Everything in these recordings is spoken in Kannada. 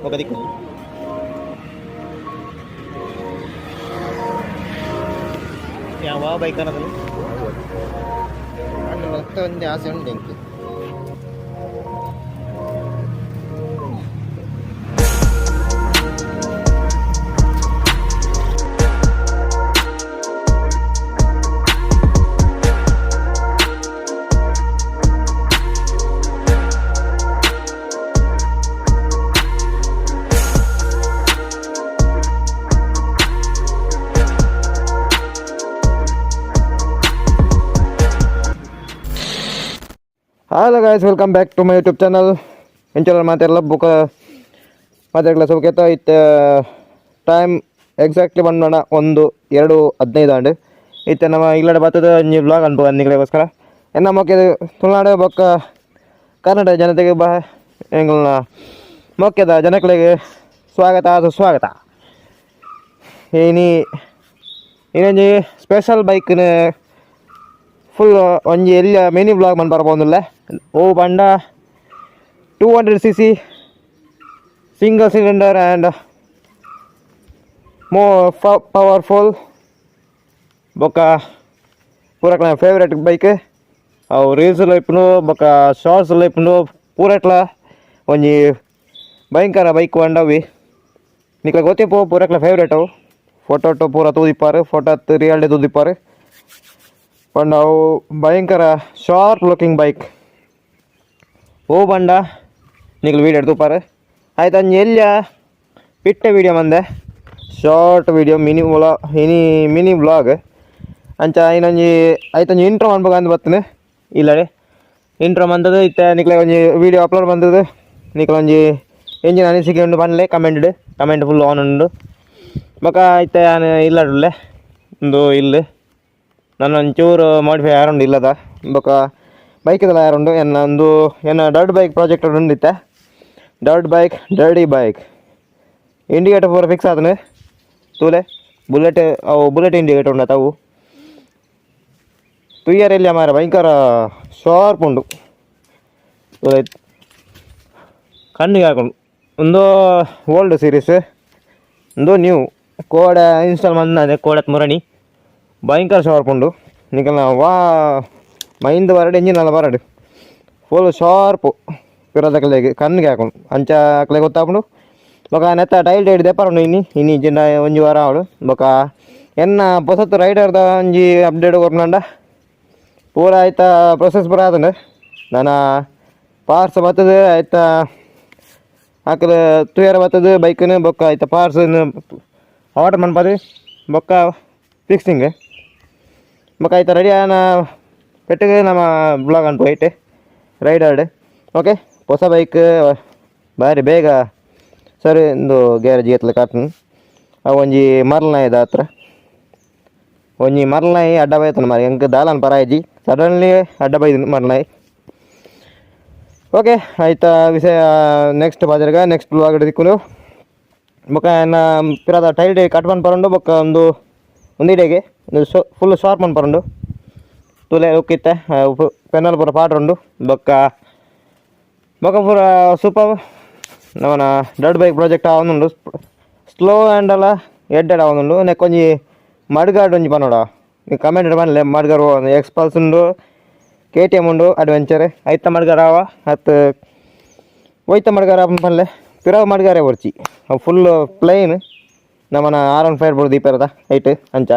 ఒక దిక్కు ಯಾವ ಬೈಕ್ ಅನ್ನೋದು ಮತ್ತೆ ಒಂದು ಆಸೆ ಉಂಟು ಎಂಟು hello guys, welcome back to my YouTube channel. ಇಂಚಲ ಮಾತೆಲ್ಲ ಬುಕ್ ಮಾತಾಡಲ ಸೌಖ್ಯತ ಇತ್ತು ಟೈಮ್ ಎಕ್ಸಾಕ್ಟ್ಲಿ ಬಂದೋಣ 1:02:15 ಆಂಡು ಇತ್ತು ನಮ್ಮ ಇಲ್ಲಡೆ ಬರ್ತದ ನೀವು ಬ್ಲಾಗ್ ಅನ್ಬೋದು ನಿಗಳಿಗೋಸ್ಕರ ಎನ್ನ ಮೊಕ್ಕೆ ತುಳುನಾಡು ಬೊಕ್ಕ ಕನ್ನಡ ಜನತೆಗೆ ಎಂಗಳನ್ನ ಮೊಕ್ಕೆದ ಜನಗಳಿಗೆ ಸ್ವಾಗತ ಸುಸ್ವಾಗತ. ಇನ್ನೊಂದು ಸ್ಪೆಷಲ್ ಬೈಕ್ನ ಫುಲ್ ಒಂಜಿ ಎಲ್ಲ ಮಿನಿ ಬ್ಲಾಗ್ ಮನ್ ಬರ್ಬೋದಿಲ್ಲ. ಓ ಬಂಡ 200cc single cylinder and powerful ಬೊಕ್ಕ ಪೂರಕ್ಲ ಫೇವ್ರೇಟ್ ಬೈಕ್. ಅವು ರೀಲ್ಸ್ಲು ಇಪ್ಪುಂಡು ಬೊಕ್ಕ ಶಾರ್ಟ್ಸ್ಲು ಇಪ್ಪುಂಡು ಪೂರಟ್ಲ ಒಂಜಿ ಭಯಂಕರ ಬೈಕ್ ಬಂಡವಿ ನಿಕ್ಲ ಗೊತ್ತಿಪ್ಪು ಪೂರಕ್ಲ ಫೇವ್ರೇಟ್. ಅವು ಫೋಟೋ ಪೂರ ತೂದಿಪ್ಪಾರು, ಫೋಟೋ ರಿಯಲ್ಡೆ ತೂದಿಪ್ಪಾರು. ಪಂಡ ಅವು ಭಯಂಕರ ಶಾರ್ಪ್ ಲುಕಿಂಗ್ ಬೈಕ್. ಓ ಬಂಡ ನಿಕ್ಲು ವೀಡಿಯೋ ತೂಪಾರು ಆಯ್ತು. ಅಂಜಿ ಎಲ್ಲ ಪಿಟ್ಟ ವೀಡಿಯೋ ಮಂದೆ ಶಾರ್ಟ್ ವೀಡಿಯೋ ಮಿನಿ ವ್ಲಾಗ್ ಅಂಚ ಇನ್ನೊಂಜಿ ಆಯ್ತು ಇಂಟ್ರೋ ಅನ್ಬೇಕು ಅಂದು ಬರ್ತೀನಿ. ಇಲ್ಲಡೆ ಇಂಟ್ರೋ ಬಂದದ್ದು ಇತ್ತೆ ನಿಕ್ಲೆ ಒಂಜಿ ವೀಡಿಯೋ ಅಪ್ಲೋಡ್ ಬಂದದ್ದು ನಿಕ್ಲ ಒಂಜಿ ಎಂಜಿನ ಅನಿಸಿಕೆ ಉಂಡು ಬನ್ನಲೆ ಕಮೆಂಟ್ ಫುಲ್ ಆನ್ ಉಂಡು ಬೊಕ ಇತ್ತೆ ನಾನು ಇಲ್ಲಡುಲ್ಲೆ ಒಂದು ಇಲ್ಲಿ ನನ್ನ ಒಂಚೂರು ಮಾಡಿಫೈ ಯಾರುಂಡು ಇಲ್ಲದ ಬೊಕ ಬೈಕಿದೆಲ್ಲ ಯಾರುಂಡು ಎನ್ನ ಡರ್ಟ್ ಬೈಕ್ ಪ್ರಾಜೆಕ್ಟ್ ಉಂಡಿತ್ತೆ. ಡರ್ಟಿ ಬೈಕ್ ಇಂಡಿಕೇಟರ್ ಪೂರ ಫಿಕ್ಸ್ ಆದನು ತೂಲೆ ಬುಲೆಟ್ ಇಂಡಿಕೇಟರ್ ಉಂಡತ ಅವು ತುಯ್ಯರ್ ಎಲ್ಲಿ ಮಾರ ಭಯಂಕರ ಶಾರ್ಪ್ ಉಂಡು. ಕಣ್ಣಿಗೆ ಹಾಕೊಂಡು ಒಂದು ಓಲ್ಡ್ ಸೀರೀಸ್ ಒಂದು ನ್ಯೂ ಕೋಡ ಇನ್ಸ್ಟಾಲ್ ಮಂದ ಕೋಡತ್ ಮುರಣಿ ಭಯಂಕರ ಶಾರ್ಪ್ ಉಂಡು. ನಿಕಲ್ನ ಮೈಂದು ಬರಡು ಎಂಜಿನಲ್ಲ ಬರಡು ಫುಲ್ ಶಾರ್ಪು ಪಿರೋದಕ್ಲೆಗೆ ಕಣ್ಣಿಗೆ ಹಾಕೊಂಡು ಅಂಚ ಅಕ್ಲೆ ಗೊತ್ತಾಪುಂಡು. ಬೊಕ ನೆತ್ತ ಟೈಲ್ ಡೇಟ್ ದೆಪ್ಪರುಂಡು ಇನ್ನಿ ಜಿಂಡ ಒಂಜಿ ವಾರ ಅವಳು ಬೊಕ ಎನ್ನ ಹೊಸತ್ತು ರೈಡರ್ದ ಒಂಜಿ ಅಪ್ಡೇಟ್ ಕೊರ್ನಂಡ ಪೂರ ಆಯ್ತಾ ಪ್ರೊಸೆಸ್ ಪೂರ ಆತಂಡು. ನಾನು ಪಾರ್ಟ್ಸ್ ಬರ್ತದೆ ಆಯ್ತಾ ಆಕಲು ತುಯರ ಬರ್ತದೆ ಬೈಕನ್ನು ಬೊಕ್ಕ ಆಯ್ತಾ ಪಾರ್ಟ್ಸನ್ನು ಆರ್ಡರ್ ಮನ್ಪದು ಬೊಕ್ಕ ಫಿಕ್ಸಿಂಗ್ ಬೊಕ ಆಯ್ತಾ ರೆಡಿ ಆನ ಪೆಟ್ಟಿಗೆ ನಮ್ಮ ಬ್ಲಾಗ್ ಅನ್ಪು ಐತೆ ರೈಡರ್ಡ್. ಓಕೆ ಹೊಸ ಬೈಕ್ ಭಾರಿ ಬೇಗ ಸರಿ ಒಂದು ಗ್ಯಾರೇಜ್ ಎತ್ತಲ ಕಾಟ್ನು. ಅವು ಒಂಜಿ ಮರಲ್ನಾಯ್ದ ಹತ್ರ ಒಂಜಿ ಮರಲ್ನಾಯಿ ಅಡ್ಡ ಬೈತನ ಮಾರಿ ಎಂಕ್ ದಾಲನ್ ಪರಾಯಿಜಿ ಸಡನ್ಲಿ ಅಡ್ಡ ಬೈದನು ಮರಲ್ನಾಯಿ. ಓಕೆ ಆಯ್ತಾ ವಿಷಯ ನೆಕ್ಸ್ಟ್ ಬಾಜರ್ಗ ನೆಕ್ಸ್ಟ್ ಬ್ಲಾಗ್ ಹಿಡಿದಿಕ್ಕು ಬೊಕ ಎನ್ನ ಪಿರಾದ ಟೈಲ್ ಡೇ ಕಟ್ ಪರಂಡು ಬೊಕ್ಕ ಒಂದು ಇಡೆಗೆ ಒಂದು ಫುಲ್ ಶಾರ್ಪ್ ಪರಂಡು ತುಲೆ ಉಕ್ಕಿತ್ತೆ ಪೆನ್ನಲ್ ಪೂರ ಪಾಡ್ರುಂಡು ಬೊಕ್ಕ ಪೂರ ಸೂಪರ್ ನಮ್ಮನ ಡರ್ಟ್ ಬೈಕ್ ಪ್ರಾಜೆಕ್ಟ್ ಆವೊಂದುಂಡು ಸ್ಲೋ ಆ್ಯಂಡ್ ಎಡ್ಡೆಡ್ ಆವೊಂದುಂಡು ನೆಕ್ಕೊಂಜಿ ಮಡ್ಗಾಡ್ ಒಂಜಿ ಪನ್ನೋಡ ನೀವು ಕಮೆಂಟ್ ಬನ್ನಲೆ ಮಡ್ಗಾರ್ ಎಕ್ಸ್ಪಲ್ಸ್ ಉಂಡು KTM ಉಂಡು ಅಡ್ವೆಂಚರ್ ಐತ ಮಡ್ಗಾರ ಆವ ಹತ್ತು ಒಯ್ತ ಮಡ್ಗಾರ ಪನ್ನಲೆ ಪಿರಾವ್ ಮಡ್ಗಾರೆ ಬರ್ಚಿ ಅವು ಫುಲ್ ಪ್ಲೈನ್ ನಮ್ಮನ R15 ಬೋಡು ದೀಪರದ ಐಟ್ ಅಂಚ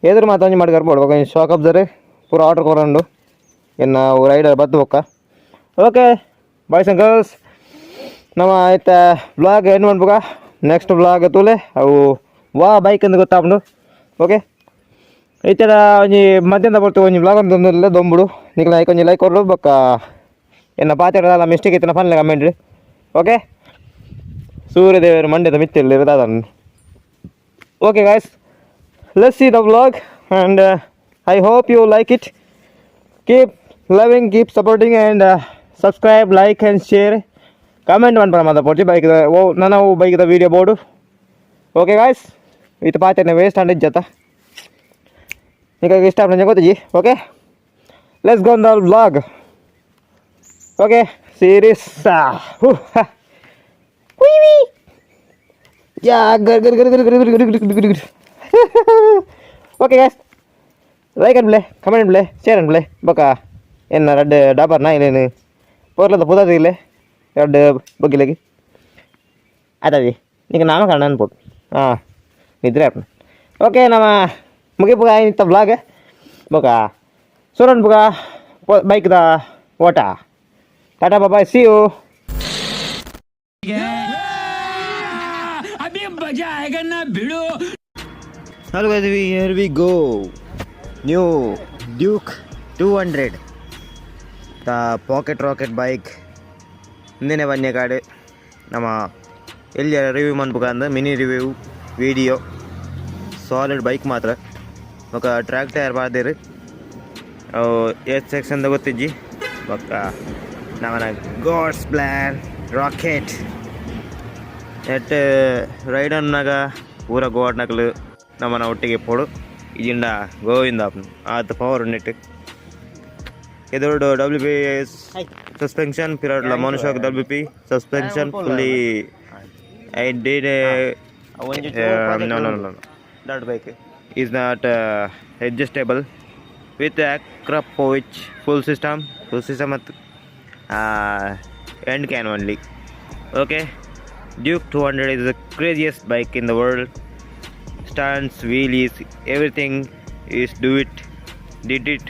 ಎದುರು ಮಾತು ಒಂಜಿ ಮಡ್ಗಾರ ಬೋಡು ಒಂಜಿ ಶಾಕ್ ಅಬ್ಸರ್ ಪೂರ ಆರ್ಡ್ರ್ ಕೊರಂಡು ಎನ್ನ ರೈಡರ್ ಬದ್ದು ಬೊಕ್ಕ. ಓಕೆ ಬಾಯ್ಸ್ ಆ್ಯಂಡ್ ಗರ್ಲ್ಸ್ ನಮ್ಮ ಆಯ್ತಾ ಬ್ಲಾಗ್ ಏನು ಮಾಡ್ಬೇಕ ನೆಕ್ಸ್ಟ್ ಬ್ಲಾಗ್ ತೂಲೆ ಅವು ಬೈಕ್ ಅಂತ ಗೊತ್ತಾಪುಂಡು. ಓಕೆ ಈ ಥರ ಒಂಜಿ ಮಧ್ಯಾಹ್ನ ಬರ್ತು ಒಂಜಿ ಬ್ಲಾಗ್ ಅಂತ ದೊಂಬುಡು ನಿಕ್ಲ ಒಂಜಿ ಲೈಕ್ ಕೊಡು ಬೊಕ್ಕ ಎನ್ನ ಪಾತ್ರೆಲ್ಲ ಮಿಸ್ಟೇಕ್ ಇತ್ತು ಪನ್ಲೆ ಕಮೆಂಟ್. ಓಕೆ ಸೂರ್ಯದೇವರು ಮಂಡ್ಯದ ಮಿತ್ತಿಲ್ಲಿರೋದು ಅದನ್ನು. Okay guys, let's see the vlog and I hope you like it. Keep loving, keep supporting and subscribe, like and share. Comment one para mother porti bike nana bike the video board. Okay guys, with path and waste and jata nika start na gotaji. Okay, let's go on the vlog. Okay, series wee Yeah, good. Okay, guys. Like and play, comment and play, share and play. Baka, in red dabar na ini. Porla the puda dile. Red bagi lagi. Ada di. Ini nama kanan put. Nidra. Okay, nama. Mungkin buka ini tab vlog ya. Baka. Suran buka. Bike da water. Tata bye bye. See you. अभी मजा आएगा ना भिड़ो. Hello guys, here we go. New Duke 200, the pocket rocket bike. ಹಿಂದಿನ ಬನ್ನಿ ಗಾಡಿ ನಮ್ಮ ಎಲ್ಲಿ ರಿವ್ಯೂ ಮಾಡ್ಬೇಕಂದ್ರೆ mini review video solid bike ಮಾತ್ರ ఒక ಟ್ರ್ಯಾಕ್ ಟೈರ್ ಬಾರ್ದಿರಿ ಏತ್ ಸೆಕ್ಷನ್ದಾಗ ಗೊತ್ತಿಜ್ಜಿ ಬೊಕ್ಕ ನಮ್ಮನ ಗಾಡ್ಸ್ ಪ್ಲ್ಯಾನ್ ರಾಕೆಟ್ ಎಟ್ ರೈಡ್ ಅನ್ನಾಗ ಪೂರ ಗೋಡ್ನಕ್ಲು ನಮ್ಮನ ಒಟ್ಟಿಗೆ ಪೋಡು ಇಜಿಂಡ ಗೋವಿಂದ ಆತ ಪವರ್ ನೆಟ್ ಇದೊಂದು WP suspension period la monoshock WP suspension fully I did no that bike is not adjustable with Akrapovic full system end can only. Okay, Duke 200 is the craziest bike in the world. Stunts, wheelies, everything is did it